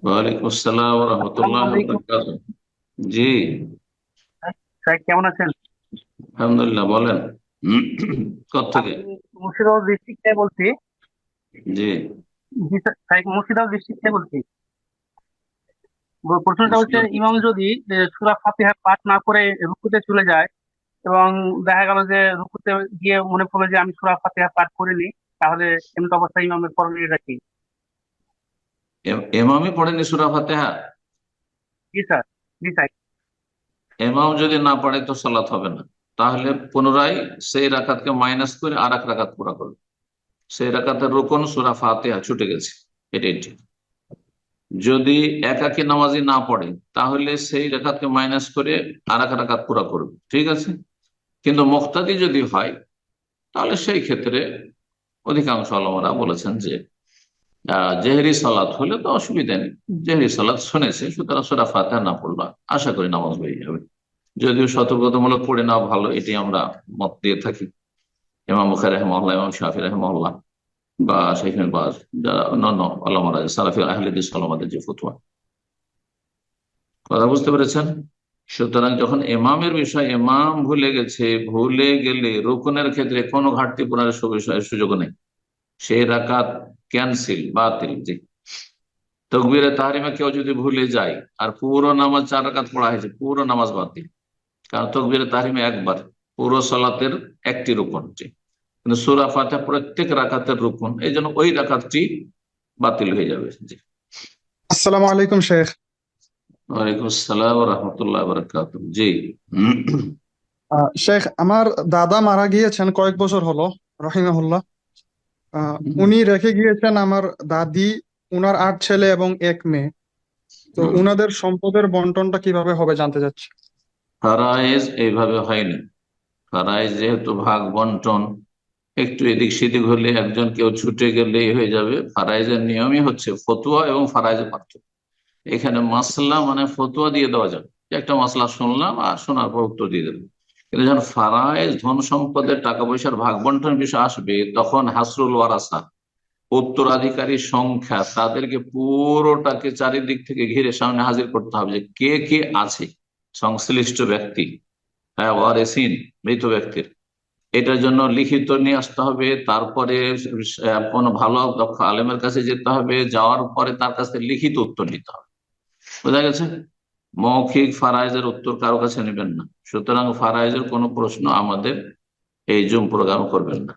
ওয়ালাইকুম আসসালাম ওয়া আসসালামু রাহমাতুল্লাহি ওয়া আলাইকুম। বারাকাতুহু। জি, স্যার কেমন আছেন? আলহামদুলিল্লাহ, বলেন। আমি কোত্থেকে? মুর্শিদাবাদ ডিস্ট্রিক্ট থেকে বলছি। জি। জি স্যার, মুর্শিদাবাদ ডিস্ট্রিক্ট থেকে বলছি। প্রশ্নটা হচ্ছে, মুর্শিদাবাদ। ইমাম যদি সূরা ফাতিহা পাঠ না করে রুকুতে চলে যায়, এবং দেখা গেল যে রুকুতে গিয়ে মনে পড়লো যে আমি সূরা ফাতিহা পাঠ করিনি, তাহলে এমন অবস্থায় ইমামের করণীয় রাখি। এমামই পড়েনি সূরা ফাতিহা? জি স্যার। জি স্যার। এমাম যদি না পড়ে তো সালাত হবে না। তাহলে পুনরায় সেই রাকাতকে মাইনাস করে আর এক রাকাত পুরা করবে। সেই রাকাতের রুকন সূরা ফাতিহা ছুটে গেছে, এটাই ঠিক। যদি একাকী নামাজি না পড়ে তাহলে সেই রাকাতকে মাইনাস করে আর এক রাকাত পুরা করবে, ঠিক আছে। কিন্তু মুক্তাদি যদি হয় তাহলে সেই ক্ষেত্রে অধিকাংশ আলেমরা বলেছেন যে জেহরি সালাত হলে তো অসুবিধা নেই। জেহরি সালাত শুনেছে, সুতরাং সূরা ফাতিহা না পড়লো, আশা করি নামাজ হয়ে যাবে। যদিও সতর্কতামূলক পড়ে নেওয়া ভালো, এটি আমরা মত দিয়ে থাকি। ইমাম বুখারী রাহিমাহুল্লাহ, ইমাম শাফিঈ রাহিমাহুল্লাহ, বা শাইখ ইবনে বাজ, যারা অন্যান্য ওলামারা, সালাফি আহলে হাদিস ওলামাদের যে ফতোয়া। কথা বুঝতে পেরেছেন? সুতরাং যখন ইমামের বিষয়, ইমাম ভুলে গেছে, ভুলে গেলে রুকুনের ক্ষেত্রে কোনো ঘাটতি পূরণের সুযোগ নেই। সেই রাকাত ক্যান্সেল, বাতিল। জি। তকবীরে তাহরিমে কেউ যদি ভুলে যায় আর পুরো নামাজ 4 রাকাত পড়া হয়েছে, পুরো নামাজ বাতিল। কারণ তকবীরে তাহরিমে একবার, পুরো সালাতের একটি রুকন। জি। কিন্তু সূরা ফাতিহা প্রত্যেক রাকাতের রুকন, এই জন্য ওই রাকাতটি বাতিল হয়ে যাবে। জি। আসসালামু আলাইকুম শেখ। ওয়ালাইকুম আসসালাম ওয়া রাহমাতুল্লাহি ওয়া বারাকাতুহু। জি। শেখ, আমার দাদা মারা গিয়েছেন কয়েক বছর হলো, রহিমাহুল্লাহ। উনি রেখে গিয়েছেন আমার দাদি, উনার 8 ছেলে এবং 1 মেয়ে। তো উনাদের সম্পদের বন্টনটা কিভাবে হবে জানতে চাচ্ছি। ফারায়েজ এইভাবে হয়নি। ফারায়েজ যেহেতু ভাগ বন্টন, একটু এদিক সেদিক হলে, একজন কেউ ছুটে গেলেই হয়ে যাবে। ফারায়েজের নিয়মই হচ্ছে ফতুয়া এবং ফারায়েজের পার্থক্য। এখানে মাসলা মানে ফতুয়া দিয়ে দেওয়া যাবে, যে একটা মাসলা শুনলাম আর শোনার পর উত্তর দিয়ে দেবো। কিন্তু যখন ফারায়েজ, ধন সম্পদের, টাকা পয়সার ভাগ বন্টন বিষয় আসবে, তখন হাসরুল ওয়ারাসা, উত্তরাধিকারীর সংখ্যা, তাদেরকে পুরোটাকে চারিদিক থেকে ঘিরে সামনে হাজির করতে হবে যে কে কে আছে সংশ্লিষ্ট ব্যক্তি। হ্যাঁ, ওয়ারেসিন, মৃত ব্যক্তির। এটার জন্য লিখিত নিয়ে আসতে হবে। তারপরে কোনো ভালো দক্ষ আলেমের কাছে যেতে হবে, যাওয়ার পরে তার কাছে লিখিত উত্তর নিতে হবে। বোঝা গেছে? মৌখিক ফারাইজের উত্তর কারো কাছে নেবেন না। সুতরাং ফারাইজের কোনো প্রশ্ন আমাদের এই জুম প্রোগ্রাম করবেন না।